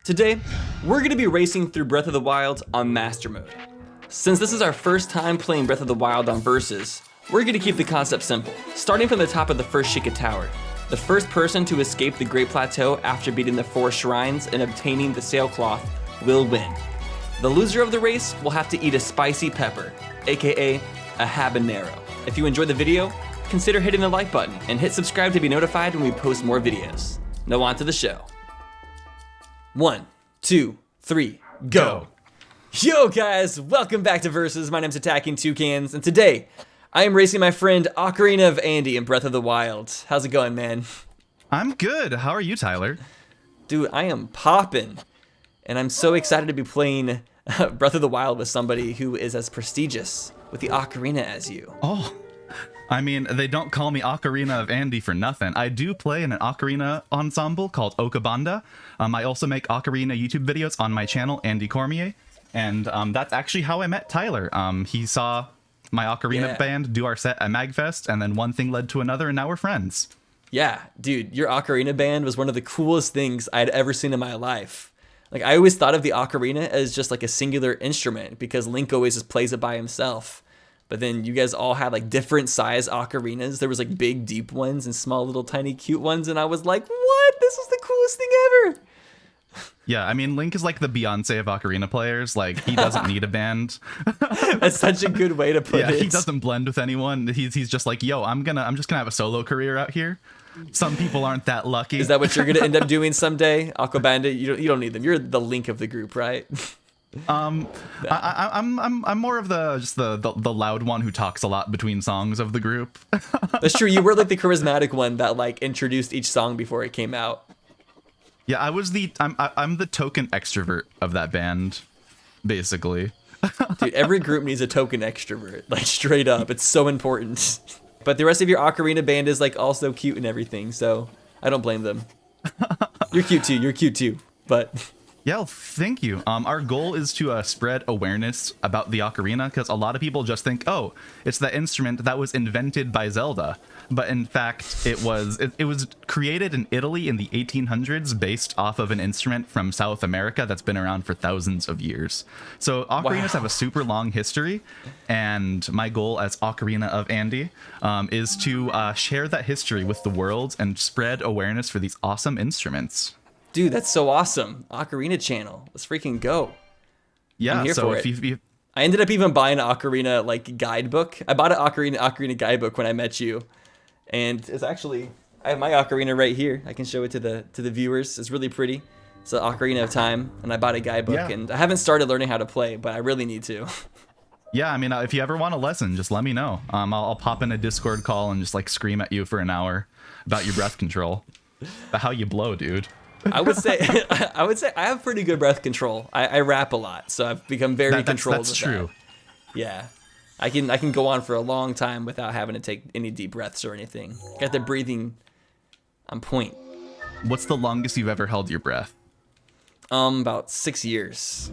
Today, we're going to be racing through Breath of the Wild on Master Mode. Since this is our first time playing Breath of the Wild on Versus, we're going to keep the concept simple, starting from the top of the first Sheikah Tower. The first person to escape the Great Plateau after beating the 4 shrines and obtaining the sailcloth will win. The loser of the race will have to eat a spicy pepper, aka a habanero. If you enjoyed the video, consider hitting the like button and hit subscribe to be notified when we post more videos. Now on to the show. 1, 2, 3, go! Yo guys, welcome back to Versus. My name's AttackingTucans, and today I am racing my friend Ocarina of Andy in Breath of the Wild. How's it going, man? I'm good. How are you, Tyler? Dude, I am poppin', and I'm so excited to be playing Breath of the Wild with somebody who is as prestigious with the Ocarina as you. Oh, I mean, they don't call me Ocarina of Andy for nothing. I do play in an Ocarina ensemble called Okabanda. I also make Ocarina YouTube videos on my channel, Andy Cormier, and that's actually how I met Tyler. He saw my Ocarina band do our set at MagFest, and then one thing led to another, and now we're friends. Yeah, dude, your Ocarina band was one of the coolest things I'd ever seen in my life. Like, I always thought of the Ocarina as just like a singular instrument because Link always just plays it by himself. But then you guys all had like different size ocarinas. There was like big, deep ones and small, little, tiny, cute ones. And I was like, what? This is the coolest thing ever. Yeah, I mean, Link is like the Beyonce of Ocarina players. Like, he doesn't need a band. That's such a good way to put it. Yeah, he doesn't blend with anyone. He's just like, yo, I'm just gonna have a solo career out here. Some people aren't that lucky. Is that what you're gonna end up doing someday, Aquabanda? You don't need them. You're the Link of the group, right? I'm more of the loud one who talks a lot between songs of the group. That's true. You were like the charismatic one that like introduced each song before it came out. Yeah, I'm the token extrovert of that band, basically. Dude, every group needs a token extrovert, like straight up. It's so important. But the rest of your Ocarina band is like also cute and everything, so I don't blame them. You're cute too. You're cute too. But yeah, well, thank you. Our goal is to spread awareness about the Ocarina, because a lot of people just think, oh, it's the instrument that was invented by Zelda. But in fact, it was created in Italy in the 1800s based off of an instrument from South America that's been around for thousands of years. So ocarinas have a super long history, and my goal as Ocarina of Andy is to share that history with the world and spread awareness for these awesome instruments. Dude, that's so awesome. Ocarina channel. Let's freaking go. Yeah, I'm here so for if it. you I ended up even buying an Ocarina like guidebook. I bought an Ocarina guidebook when I met you. And it's actually, I have my Ocarina right here. I can show it to the viewers. It's really pretty. It's the Ocarina of Time, and I bought a guidebook, and I haven't started learning how to play, but I really need to. Yeah, I mean, if you ever want a lesson, just let me know. I'll pop in a Discord call and just like scream at you for an hour about your breath control, about how you blow, dude. I would say I have pretty good breath control. I rap a lot, so I've become very controlled. That's true. That. Yeah. I can go on for a long time without having to take any deep breaths or anything. Got the breathing on point. What's the longest you've ever held your breath? About 6 years.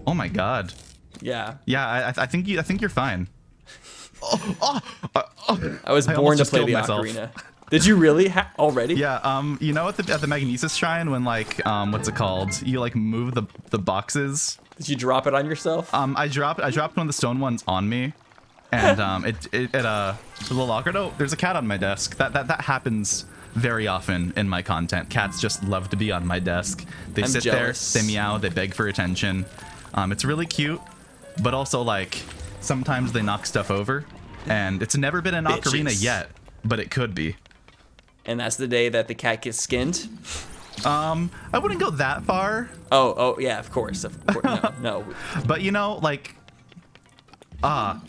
Oh my god. Yeah. Yeah, I think you're fine. I was born to play the Ocarina. Did you really already? Yeah. You know, at the Magnesis Shrine, when like what's it called? You like move the boxes. Did you drop it on yourself? I dropped one of the stone ones on me. And it the locker. No, there's a cat on my desk. That happens very often in my content. Cats just love to be on my desk. They sit jealous. There, they meow, they beg for attention. It's really cute, but also like sometimes they knock stuff over. And it's never been an Ocarina yet, but it could be. And that's the day that the cat gets skinned. I wouldn't go that far. Oh yeah, of course. No. But you know, like, I'm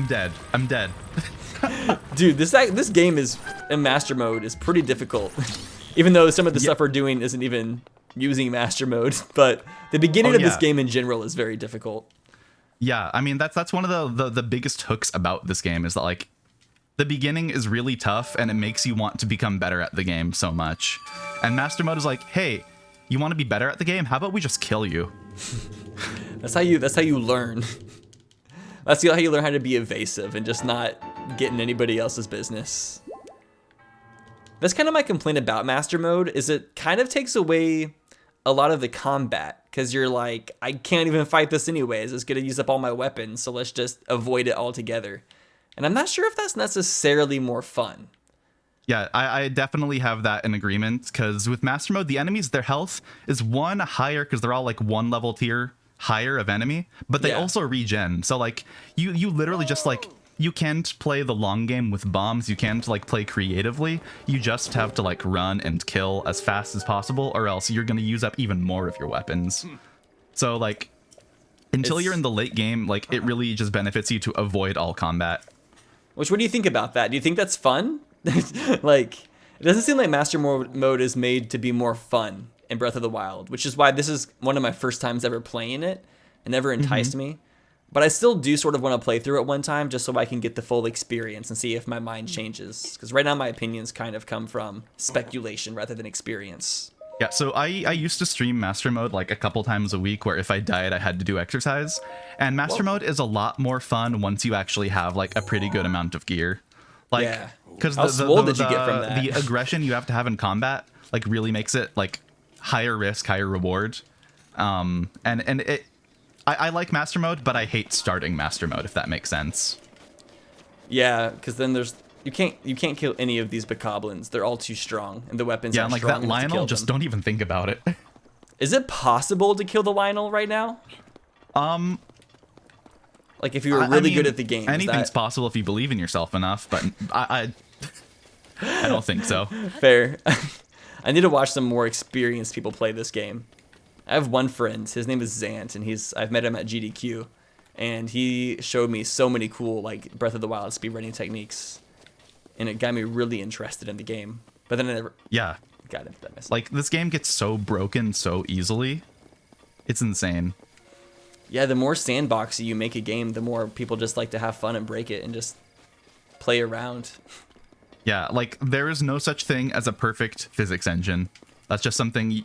dead. I'm dead. Dude, this game is in Master Mode is pretty difficult. Even though some of the stuff we're doing isn't even using Master Mode, but the beginning of this game in general is very difficult. Yeah, I mean that's one of the biggest hooks about this game is that like the beginning is really tough and it makes you want to become better at the game so much. And Master Mode is like, hey, you want to be better at the game? How about we just kill you? That's how you learn. That's how you learn how to be evasive and just not get in anybody else's business. That's kind of my complaint about Master Mode, is it kind of takes away a lot of the combat, because you're like, I can't even fight this anyways. It's going to use up all my weapons, so let's just avoid it altogether. And I'm not sure if that's necessarily more fun. Yeah, I definitely have that in agreement, because with Master Mode, the enemies, their health is one higher, because they're all like one level tier higher of enemy, but they also regen. So like you literally just like, you can't play the long game with bombs. You can't like play creatively. You just have to like run and kill as fast as possible, or else you're going to use up even more of your weapons. So like until you're in the late game, like it really just benefits you to avoid all combat. What do you think about that? Do you think that's fun? Like, it doesn't seem like Master Mode is made to be more fun in Breath of the Wild, which is why this is one of my first times ever playing it. It never enticed me. But I still do sort of want to play through it one time just so I can get the full experience and see if my mind changes. Because right now my opinions kind of come from speculation rather than experience. Yeah, so I used to stream Master Mode like a couple times a week, where if I died, I had to do exercise. And Master Mode is a lot more fun once you actually have like a pretty good amount of gear. Like, because how swole did you get from that? The aggression you have to have in combat like really makes it like higher risk, higher reward. And I like Master Mode, but I hate starting Master Mode, if that makes sense. Yeah, because then you can't kill any of these bokoblins. They're all too strong, and the weapons are like strong that Lionel, just don't even think about it. Is it possible to kill the Lionel right now? Like if you were really good at the game. Anything's possible if you believe in yourself enough, but I don't think so. Fair. I need to watch some more experienced people play this game. I have one friend, his name is Zant, and I've met him at GDQ, and he showed me so many cool like Breath of the Wild speedrunning techniques, and it got me really interested in the game. But then I never got into that mess. Like this game gets so broken so easily. It's insane. Yeah, the more sandboxy you make a game, the more people just like to have fun and break it and just play around. Yeah, like there is no such thing as a perfect physics engine. That's just something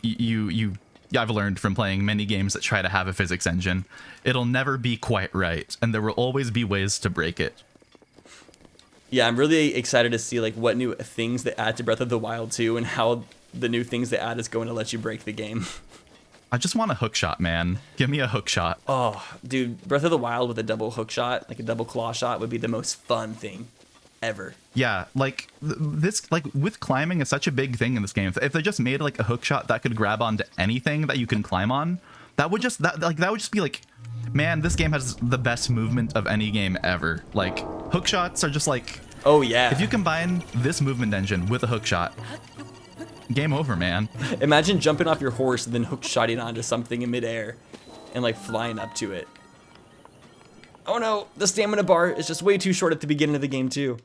I've learned from playing many games that try to have a physics engine. It'll never be quite right, and there will always be ways to break it. Yeah, I'm really excited to see like what new things they add to Breath of the Wild 2 and how the new things they add is going to let you break the game. I just want a hook shot, man. Give me a hook shot. Oh, dude, Breath of the Wild with a double hook shot, like a double claw shot, would be the most fun thing ever. Yeah, like this, like with climbing is such a big thing in this game. If they just made like a hook shot that could grab onto anything that you can climb on, that would just be like, man, this game has the best movement of any game ever. Like hook shots are just like, oh yeah. If you combine this movement engine with a hook shot, game over, man. Imagine jumping off your horse and then hook shotting onto something in midair and like flying up to it. Oh no, the stamina bar is just way too short at the beginning of the game too.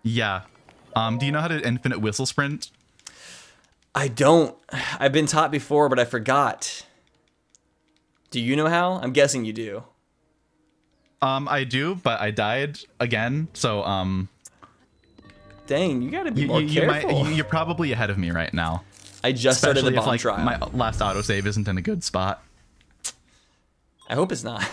Yeah. Do you know how to infinite whistle sprint? I don't. I've been taught before, but I forgot. Do you know how? I'm guessing you do. I do, but I died again, so dang, you gotta be more careful. You're probably ahead of me right now. I just started the bomb if, trial. My last autosave isn't in a good spot. I hope it's not.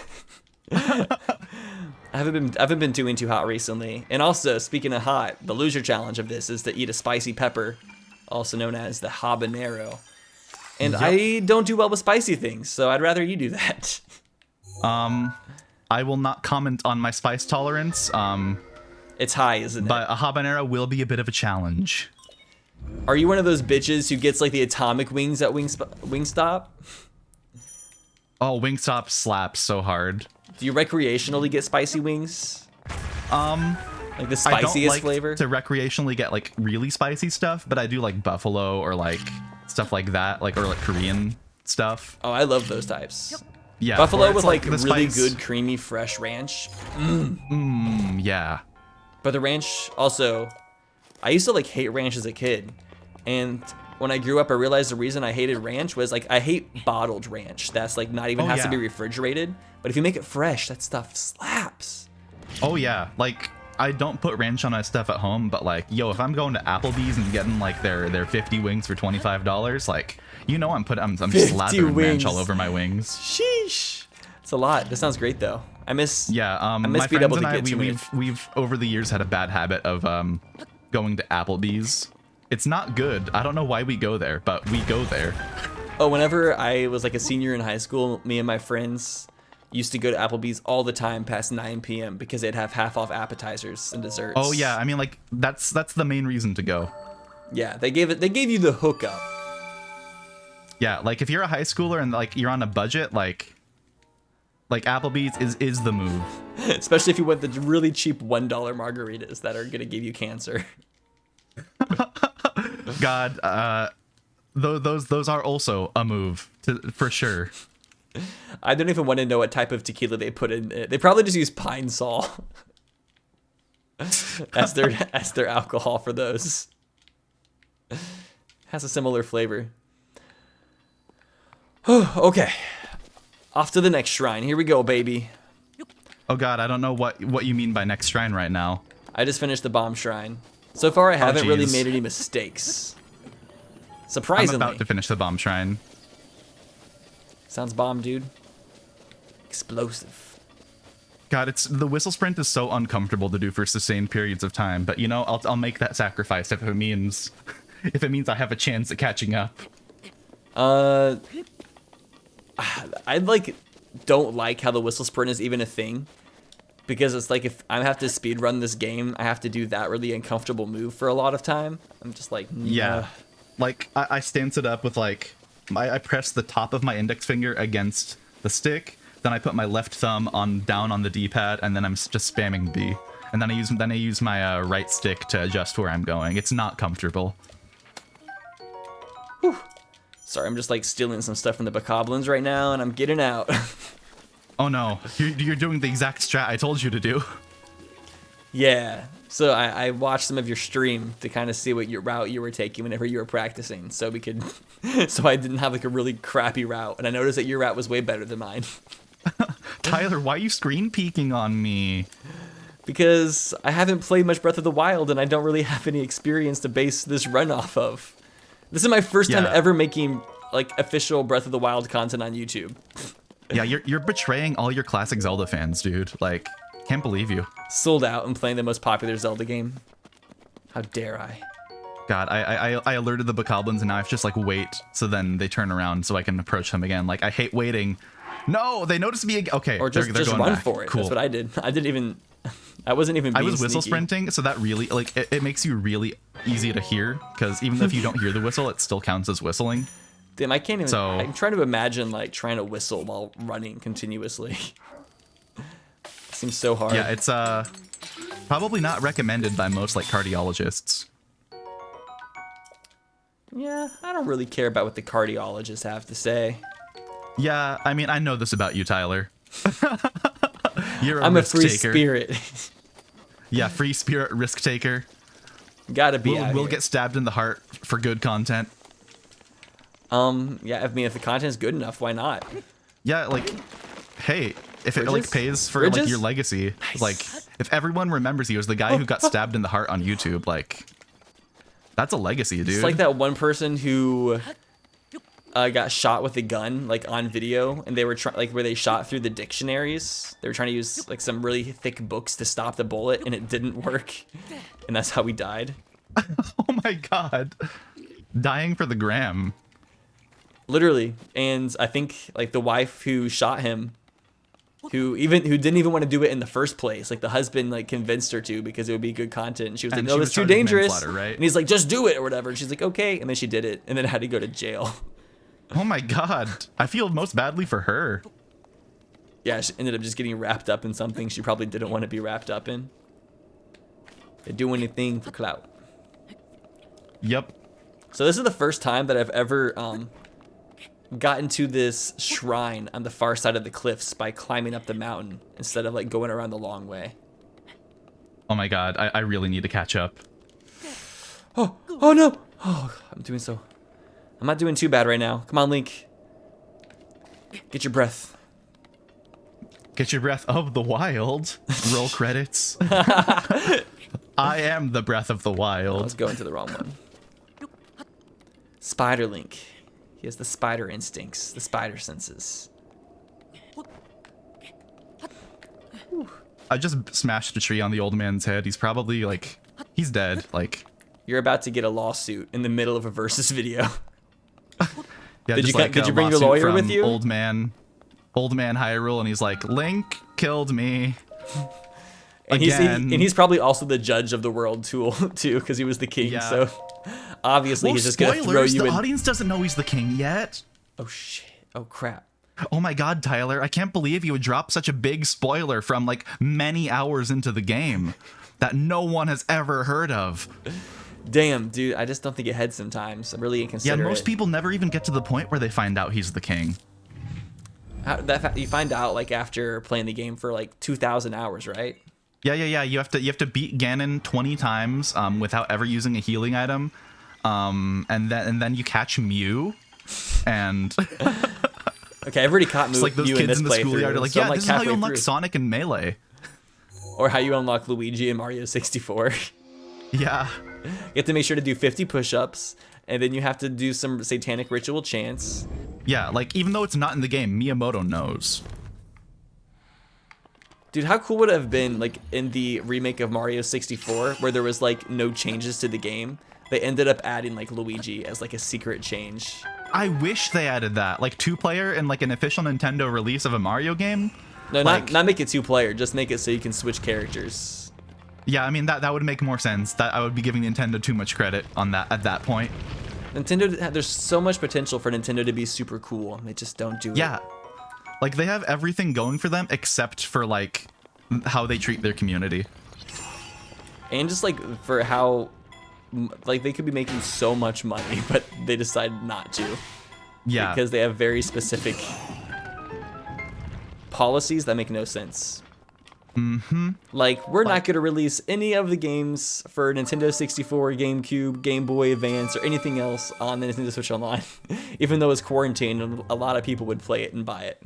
I haven't been doing too hot recently. And also, speaking of hot, the loser challenge of this is to eat a spicy pepper, also known as the habanero. And I don't do well with spicy things, so I'd rather you do that. I will not comment on my spice tolerance. It's high, isn't it? But a habanero will be a bit of a challenge. Are you one of those bitches who gets like the atomic wings at Wingstop? Oh, Wingstop slaps so hard. Do you recreationally get spicy wings? Like the spiciest I don't like flavor? to recreationally get like really spicy stuff, but I do like buffalo or like stuff like that, like or like Korean stuff. Oh, I love those types. Yeah, buffalo with like the really spice. good creamy fresh ranch. Yeah. But the ranch also, I used to like hate ranch as a kid, and when I grew up, I realized the reason I hated ranch was like I hate bottled ranch. That's like not even has to be refrigerated. But if you make it fresh, that stuff slaps. Oh yeah, like I don't put ranch on my stuff at home, but like, yo, if I'm going to Applebee's and getting like their 50 wings for $25, like, you know, I'm slathering ranch all over my wings. Sheesh, it's a lot. That sounds great though. I miss my being able friends to and get we've over the years had a bad habit of going to Applebee's. It's not good. I don't know why we go there, but we go there. Oh, whenever I was like a senior in high school, me and my friends used to go to Applebee's all the time past 9 p.m. because they'd have half off appetizers and desserts. Oh yeah, I mean like that's the main reason to go. Yeah, they gave you the hookup. Yeah, like if you're a high schooler and like you're on a budget, like Applebee's is the move. Especially if you want the really cheap $1 margaritas that are gonna give you cancer. God, those are also a move for sure. I don't even want to know what type of tequila they put in it. They probably just use Pine Sol as their alcohol for those. Has a similar flavor. Okay, off to the next shrine. Here we go, baby. Oh God, I don't know what you mean by next shrine right now. I just finished the bomb shrine. So far, I haven't really geez. made any mistakes. Surprisingly. I'm about to finish the bomb shrine. Sounds bomb, dude. Explosive. God, the whistle sprint is so uncomfortable to do for sustained periods of time, but you know, I'll make that sacrifice if it means I have a chance at catching up. I don't like how the whistle sprint is even a thing, because it's like if I have to speed run this game, I have to do that really uncomfortable move for a lot of time. I'm just like, nah. Yeah, like I stance it up with like I press the top of my index finger against the stick, then I put my left thumb down on the D-pad, and then I'm just spamming B, and then I use my right stick to adjust where I'm going. It's not comfortable. Whew. Sorry, I'm just like stealing some stuff from the bokoblins right now, and I'm getting out. Oh no, you're doing the exact strat I told you to do. Yeah, so I watched some of your stream to kind of see what route you were taking whenever you were practicing, so we could, so I didn't have like a really crappy route, and I noticed that your route was way better than mine. Tyler, why are you screen peeking on me? Because I haven't played much Breath of the Wild, and I don't really have any experience to base this run off of. This is my first time ever making like official Breath of the Wild content on YouTube. Yeah, you're betraying all your classic Zelda fans, dude. Like, can't believe you. Sold out and playing the most popular Zelda game. How dare I? God, I alerted the bokoblins, and now I have to just like wait, so then they turn around so I can approach them again. Like, I hate waiting. No, they noticed me again. Okay, or just they're going run back. for it. Cool. That's what I did. I didn't even. I wasn't even. Being I was whistle sneaky. sprinting, so that really like it makes you really easy to hear, because even if you don't hear the whistle, it still counts as whistling. Damn, I can't even. So, I'm trying to imagine like trying to whistle while running continuously. Seems so hard. Yeah, it's probably not recommended by most like cardiologists. Yeah, I don't really care about what the cardiologists have to say. Yeah, I mean, I know this about you, Tyler. I'm a free spirit. Yeah, free spirit risk taker. Gotta be. We'll get stabbed in the heart for good content. Yeah, I mean, if the content's good enough, why not? Yeah, like, hey, if it like pays for like your legacy, Nice. like if everyone remembers you as the guy who got stabbed in the heart on YouTube, like that's a legacy, dude. It's like that one person who got shot with a gun, like on video, and they were like where they shot through the dictionaries. They were trying to use like some really thick books to stop the bullet, and it didn't work, and that's how he died. Oh my god, dying for the gram. Literally. And I think like the wife who shot him, who didn't even want to do it in the first place, like the husband like convinced her to because it would be good content, and she was like, no, it's too dangerous, right? and he's like, just do it or whatever, and she's like, okay, and then she did it and then had to go to jail. Oh my god, I feel most badly for her. Yeah, she ended up just getting wrapped up in something she probably didn't want to be wrapped up in. They do anything for clout. Yep. So this is the first time that I've ever gotten to this shrine on the far side of the cliffs by climbing up the mountain instead of like going around the long way. Oh my god, I really need to catch up. Oh no! Oh, I'm not doing too bad right now. Come on, Link. Get your breath. Get your breath of the wild. Roll credits. I am the breath of the I wild. was going to the wrong one. Spider Link. He has the spider instincts, the spider senses. I just smashed a tree on the old man's head. He's probably like, he's dead. Like, You're about to get a lawsuit in the middle of a versus video. Yeah, Did just you like did a you bring your lawsuit lawyer from with you? Old man Hyrule, and he's like, Link killed me. And he's probably also the judge of the world too, because he was the king. Yeah. So obviously he's just gonna throw spoilers, you the in. audience doesn't know he's the king yet. Oh shit! Oh crap! Oh my god, Tyler, I can't believe you would drop such a big spoiler from like many hours into the game that no one has ever heard of. Damn, dude, I just don't think it heads sometimes. I'm really Yeah, inconsiderate. most people never even get to the point where they find out he's the king. You find out like after playing the game for like 2,000 hours, right? Yeah. You have to beat Ganon 20 times without ever using a healing item, and then you catch Mew, and Okay, I've already caught it's like those Mew in kids this in the playthrough. schoolyard are like, So yeah, I'm, this is how you halfway unlock through. Sonic and Melee. Or how you unlock Luigi in Mario 64. Yeah. You have to make sure to do 50 push-ups, and then you have to do some satanic ritual chants. Yeah, like even though it's not in the game, Miyamoto knows. Dude, how cool would it have been, like, in the remake of Mario 64, where there was, like, no changes to the game? They ended up adding, like, Luigi as, like, a secret change. I wish they added that, like 2-player in like an official Nintendo release of a Mario game. No, like, not make it 2-player, just make it so you can switch characters. Yeah, I mean that would make more sense. That I would be giving Nintendo too much credit on that at that point. Nintendo, there's so much potential for Nintendo to be super cool, and they just don't do it. Yeah. Like they have everything going for them except for like how they treat their community. And just, like, for how... Like, they could be making so much money, but they decide not to. Yeah. Because they have very specific policies that make no sense. Mm-hmm. Like, we're not going to release any of the games for Nintendo 64, GameCube, Game Boy Advance, or anything else on the Nintendo Switch Online. Even though it's quarantined, and a lot of people would play it and buy it.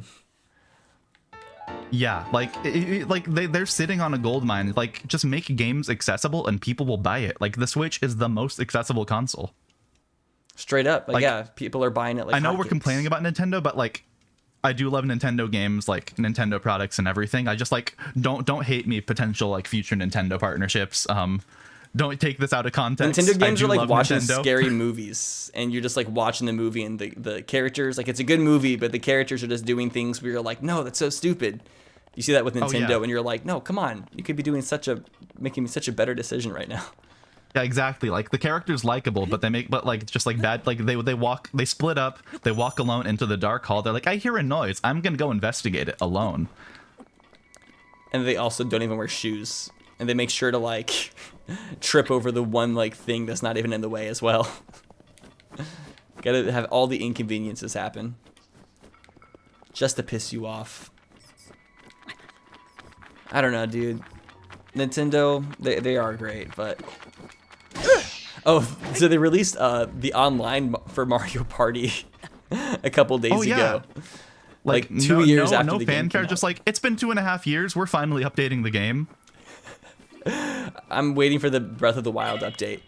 Yeah, like they're sitting on a gold mine. Like, just make games accessible and people will buy it. Like, the Switch is the most accessible console. Straight up. Like, Like, yeah, people are buying it like I know we're hotcakes. complaining about Nintendo, but like, I do love Nintendo games, like Nintendo products and everything. I just like don't hate me potential like future Nintendo partnerships. Don't take this out of context. Nintendo games I are do like love watching Nintendo. scary movies, and you're just like watching the movie, and the characters, like, it's a good movie, but the characters are just doing things where you're like, no, that's so stupid. You see that with Nintendo, yeah. and you're like, no, come on, you could be doing making such a better decision right now. Yeah, exactly. Like the character's likable, but like just like bad. Like they split up. They walk alone into the dark hall. They're like, I hear a noise. I'm gonna go investigate it alone. And they also don't even wear shoes, and they make sure to like trip over the one like thing that's not even in the way as well. Gotta have all the inconveniences happen just to piss you off. I don't know, dude. Nintendo, they are great, but... Oh, so they released the online for Mario Party a couple days ago. Like 2 years after no the game fanfare, came just out. like, it's been 2.5 years. We're finally updating the game. I'm waiting for the Breath of the Wild update.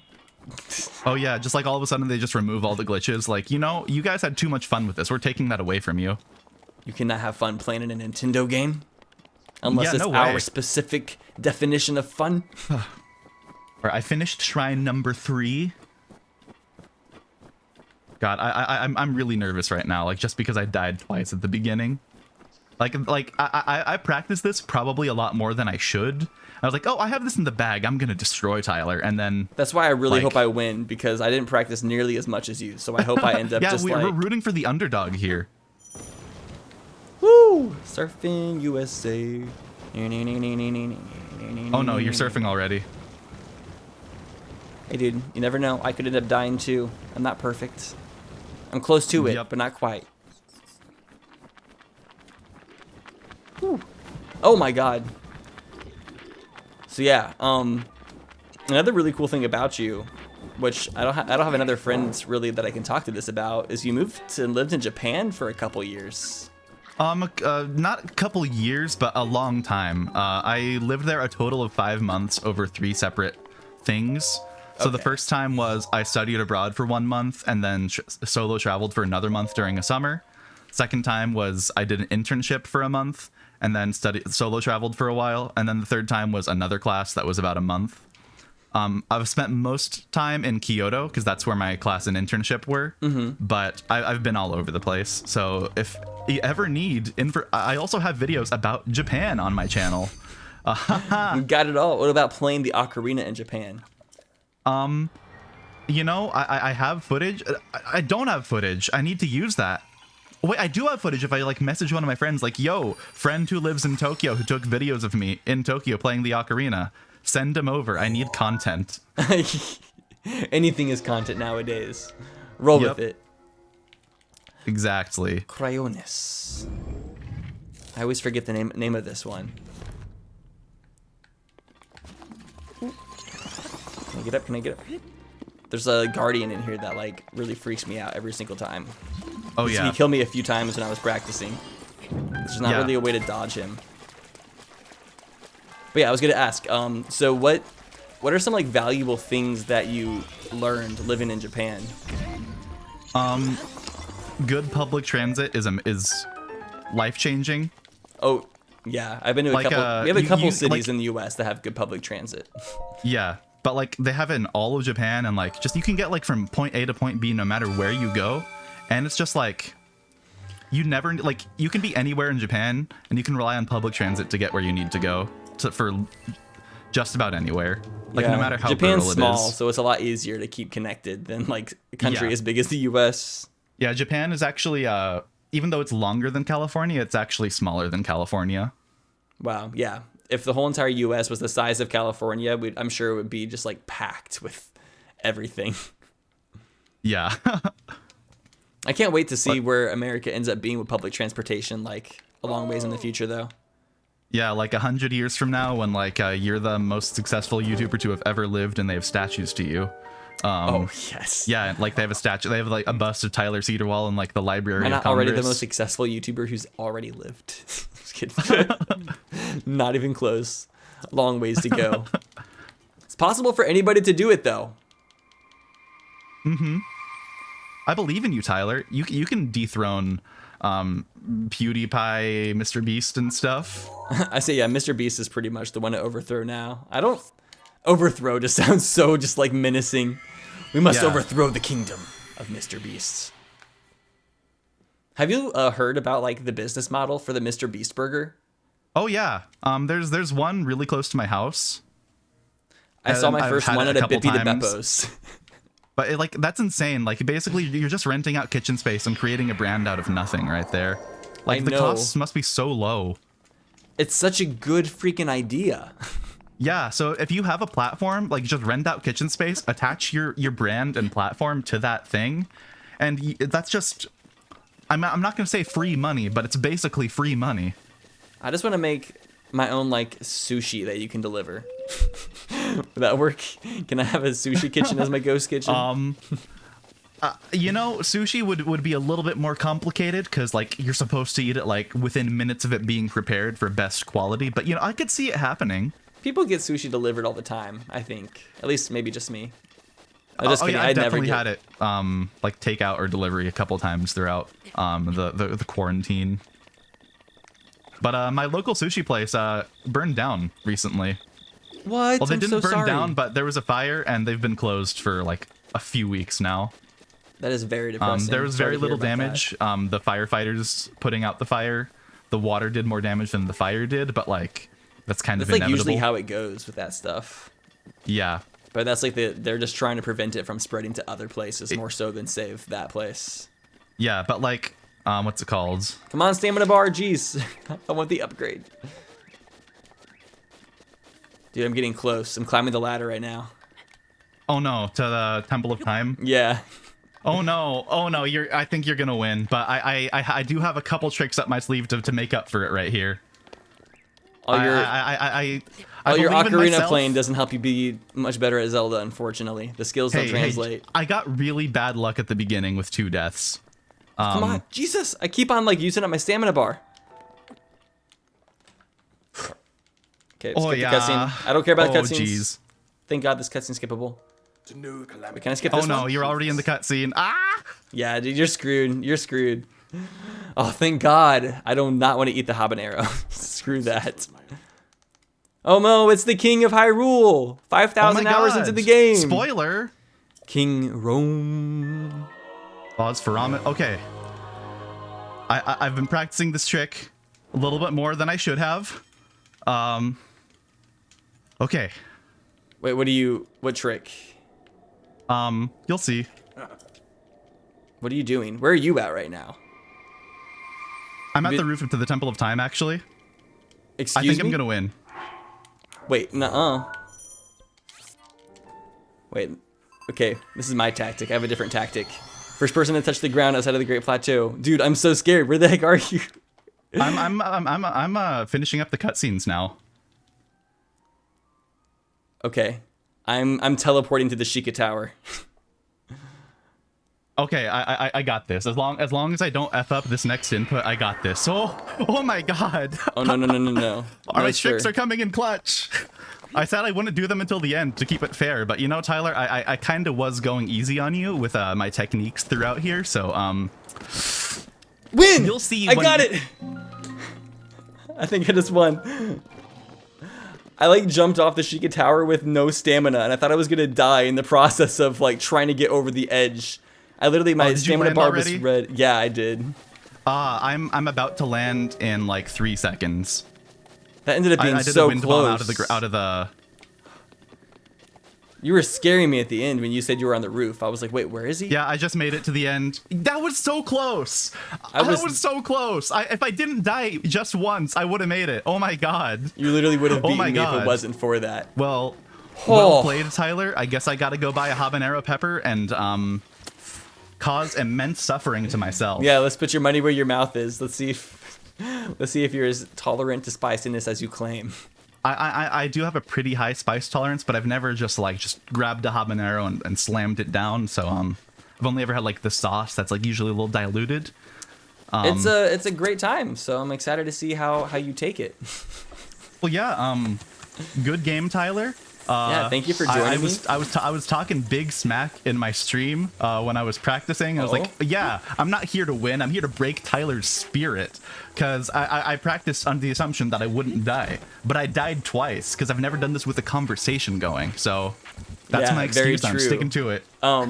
Oh yeah, just like all of a sudden they just remove all the glitches. Like, you know, you guys had too much fun with this. We're taking that away from you. You cannot have fun playing in a Nintendo game unless Yeah, it's no way. our specific definition of fun. Or I finished Shrine number 3. God, I'm really nervous right now. Like, just because I died twice at the beginning. Like I practiced this probably a lot more than I should. I was like, oh, I have this in the bag. I'm gonna destroy Tyler, and then That's why I really like- hope I win, because I didn't practice nearly as much as you. So I hope I end up yeah, just we're like, rooting for the underdog here. woo, surfing USA. Oh no, you're surfing already. Hey, dude, you never know. I could end up dying too. I'm not perfect. I'm close to it, Yep. but not quite. Whew. Oh my god. So yeah, another really cool thing about you, which I don't have any other friends really that I can talk to this about, is you moved and lived in Japan for a couple years. Not a couple years, but a long time. I lived there a total of 5 months over 3 separate things. So the Okay. first time was I studied abroad for 1 month and then solo traveled for another month during a summer. Second time was I did an internship for a month and then solo traveled for a while. And then the third time was another class that was about a month. I've spent most time in Kyoto because that's where my class and internship were. But I've been all over the place. So if you ever need I also have videos about Japan on my channel. You got it all. What about playing the Ocarina in Japan? You know, I have footage. I don't have footage. I need to use that. Wait, I do have footage if I like message one of my friends like, yo, friend who lives in Tokyo who took videos of me in Tokyo playing the Ocarina. Send him over. I need content. Anything is content nowadays. Roll with it. Exactly. Crayones. I always forget the name of this one. Can I get up? Can I get up? There's a guardian in here that like really freaks me out every single time. Oh yeah. He killed me a few times when I was practicing. There's not really a way to dodge him. But yeah, I was gonna ask. So what are some like valuable things that you learned living in Japan? Good public transit is life changing. Oh yeah, I've been to a couple. We have a couple cities in the U.S. that have good public transit. Yeah. But like they have it in all of Japan, and like just you can get like from point A to point B no matter where you go, and it's just like you never like you can be anywhere in Japan and you can rely on public transit to get where you need to go for just about anywhere. Like no matter how Japan's rural small, it is. so it's a lot easier to keep connected than like a country as big as the U.S. Yeah, Japan is actually even though it's longer than California, it's actually smaller than California. Wow, yeah. If the whole entire U.S. was the size of California, I'm sure it would be just like packed with everything. Yeah. I can't wait to see where America ends up being with public transportation, like a long ways in the future, though. Yeah, like 100 years from now, when like you're the most successful YouTuber to have ever lived, and they have statues to you. Oh yes. Yeah, like they have a statue. They have like a bust of Tyler Cedarwall in like the Library Am I of not Congress. already the most successful YouTuber who's already lived? Just kidding. Not even close. Long ways to go. It's possible for anybody to do it, though. I believe in you, Tyler. You can dethrone PewDiePie, Mr. Beast, and stuff. I say, yeah, Mr. Beast is pretty much the one to overthrow now. I don't... Overthrow just sounds so just like menacing. We must overthrow the kingdom of Mr. Beast. Have you heard about like the business model for the Mr. Beast burger? Oh yeah. There's one really close to my house. I saw my first one at a Bippy de times. Beppos. But like that's insane. Like basically you're just renting out kitchen space and creating a brand out of nothing right there. Like the costs must be so low. It's such a good freaking idea. Yeah, so if you have a platform, like just rent out kitchen space, attach your brand and platform to that thing, and that's just, I'm not going to say free money, but it's basically free money. I just want to make my own like sushi that you can deliver. Would that work? Can I have a sushi kitchen as my ghost kitchen? You know, sushi would be a little bit more complicated because like you're supposed to eat it like within minutes of it being prepared for best quality, but you know, I could see it happening. People get sushi delivered all the time, I think. At least maybe just me. I'm just kidding. Yeah, I've definitely had it like takeout or delivery a couple times throughout the quarantine. But my local sushi place burned down recently. What? Well, they didn't burn sorry. down, but there was a fire and they've been closed for like a few weeks now. That is very depressing. There was very little damage. The firefighters putting out the fire, the water did more damage than the fire did, but like that's kind of inevitable. That's like usually how it goes with that stuff. Yeah. But that's like they're just trying to prevent it from spreading to other places more so than save that place. Yeah, but like, what's it called? Come on, stamina bar, jeez. I want the upgrade. Dude, I'm getting close. I'm climbing the ladder right now. Oh no, to the Temple of Time? Yeah. Oh no, I think you're gonna win, but I do have a couple tricks up my sleeve to make up for it right here. Your Ocarina playing doesn't help you be much better at Zelda, unfortunately. The skills don't translate. I got really bad luck at the beginning with 2 deaths. Come on, Jesus! I keep on like using up my stamina bar. Okay, skip the cutscene. I don't care about the cutscenes. Jeez. Thank God this cutscene's skippable. Wait, can I skip this one? Oh no, you're already in the cutscene. Ah! Yeah, dude, you're screwed. You're screwed. Oh, thank God. I do not want to eat the habanero. Screw that. Oh no, it's the King of Hyrule. 5,000 hours into the game. Spoiler. King Rome. Pause for ramen. Okay. I've been practicing this trick a little bit more than I should have. Okay. Wait, what trick? You'll see. What are you doing? Where are you at right now? I'm at the roof to the Temple of Time, actually. Excuse me? I think me? I'm gonna win. Wait, nuh-uh. Wait, okay, this is my tactic. I have a different tactic. First person to touch the ground outside of the Great Plateau. Dude, I'm so scared. Where the heck are you? I'm finishing up the cutscenes now. Okay, I'm teleporting to the Sheikah Tower. Okay, I got this. As long as I don't F up this next input, I got this. Oh my god. Oh no. Our tricks are coming in clutch. I said I wouldn't do them until the end to keep it fair, but you know, Tyler, I kind of was going easy on you with my techniques throughout here, so win! You'll see. I got it. I think I just won. I like jumped off the Sheikah Tower with no stamina, and I thought I was gonna die in the process of like trying to get over the edge. I literally my stamina bar was red. Yeah, I did. I'm about to land in like 3 seconds. That ended up being I did so a wind close. bomb out of the. You were scaring me at the end when you said you were on the roof. I was like, wait, where is he? Yeah, I just made it to the end. That was so close. That was so close. If I didn't die just once, I would have made it. Oh my god. You literally would have beaten me if it wasn't for that. Well played, Tyler. I guess I got to go buy a habanero pepper and cause immense suffering to myself. Yeah, let's put your money where your mouth is. Let's see if you're as tolerant to spiciness as you claim. I do have a pretty high spice tolerance, but I've never just grabbed a habanero and slammed it down. So I've only ever had like the sauce that's like usually a little diluted. It's a great time, so I'm excited to see how you take it. Well, yeah. Good game, Tyler. Yeah, thank you for joining me. I was talking big smack in my stream when I was practicing. I was like, yeah, I'm not here to win. I'm here to break Tyler's spirit. Because I practiced under the assumption that I wouldn't die. But I died twice because I've never done this with a conversation going. So that's my excuse. I'm sticking to it. I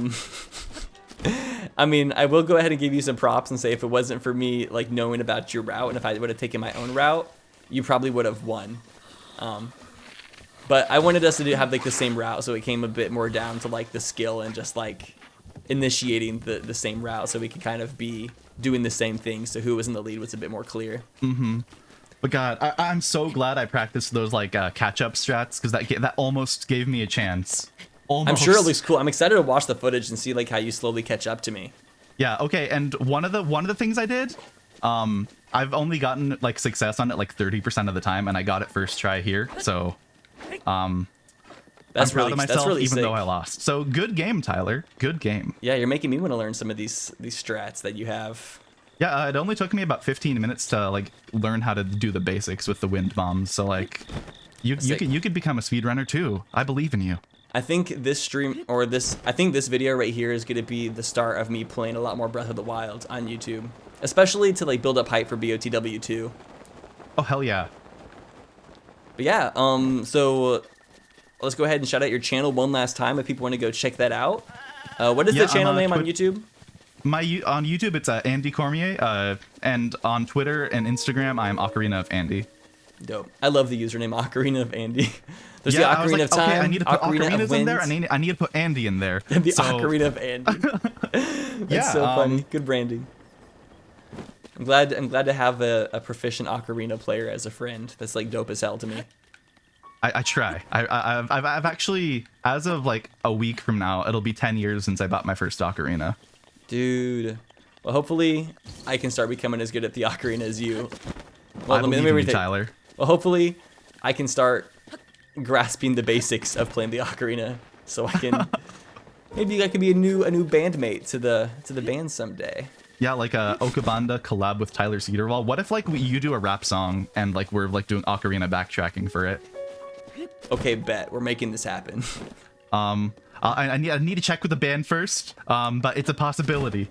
mean, I will go ahead and give you some props and say if it wasn't for me like knowing about your route and if I would have taken my own route, you probably would have won. But I wanted us to have like the same route, so it came a bit more down to like the skill and just like initiating the same route, so we could kind of be doing the same thing. So who was in the lead was a bit more clear. Mm-hmm. But God, I'm so glad I practiced those like catch-up strats because that almost gave me a chance. Almost. I'm sure it looks cool. I'm excited to watch the footage and see like how you slowly catch up to me. Yeah. Okay. And one of the things I did, I've only gotten like success on it like 30% of the time, and I got it first try here. So. I'm proud of myself, even sick. Though I lost. So good game, Tyler. Good game. Yeah, you're making me want to learn some of these strats that you have. Yeah, it only took me about 15 minutes to like learn how to do the basics with the wind bombs. So like, you could become a speedrunner too. I believe in you. I think this stream I think this video right here is gonna be the start of me playing a lot more Breath of the Wild on YouTube, especially to like build up hype for BOTW 2. Oh hell yeah. But yeah, so let's go ahead and shout out your channel one last time if people want to go check that out. What is the channel name on YouTube? On YouTube, it's Andy Cormier, and on Twitter and Instagram, I'm Ocarina of Andy. Dope. I love the username Ocarina of Andy. There's the Ocarina of Time. Okay, I need to put Ocarina's in there. I need to put Andy in there. The Ocarina of Andy. That's so funny. Good branding. I'm glad to have a proficient Ocarina player as a friend. That's like dope as hell to me. I try. I've actually, as of like a week from now, it'll be 10 years since I bought my first Ocarina. Dude. Well, hopefully I can start becoming as good at the Ocarina as you. Well, I believe in you, Tyler. Well, hopefully I can start grasping the basics of playing the Ocarina, so I can maybe I can be a new bandmate to the band someday. Yeah, like a Okabanda collab with Tyler Cedarwall. What if like you do a rap song and like we're like doing Ocarina backtracking for it? Okay, bet. We're making this happen. I need to check with the band first, but it's a possibility.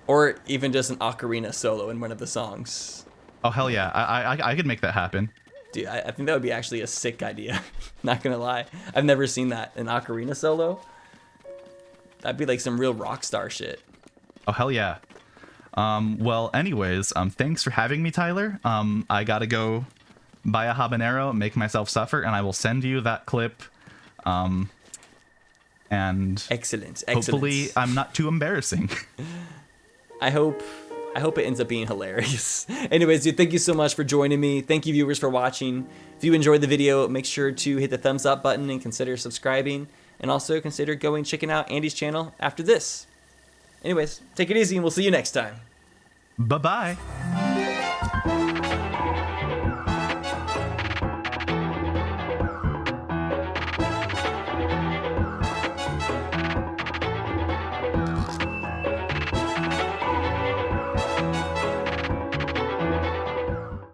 Or even just an Ocarina solo in one of the songs. Oh hell yeah, I could make that happen. Dude, I think that would be actually a sick idea. Not gonna lie. I've never seen that. An Ocarina solo? That'd be like some real rock star shit. Oh, hell yeah. Well, anyways, thanks for having me, Tyler. I gotta go buy a habanero, make myself suffer, and I will send you that clip. And excellent. Hopefully I'm not too embarrassing. I hope it ends up being hilarious. Anyways, dude, thank you so much for joining me. Thank you, viewers, for watching. If you enjoyed the video, make sure to hit the thumbs up button and consider subscribing. And also consider going checking out Andy's channel after this. Anyways, take it easy and we'll see you next time. Bye-bye.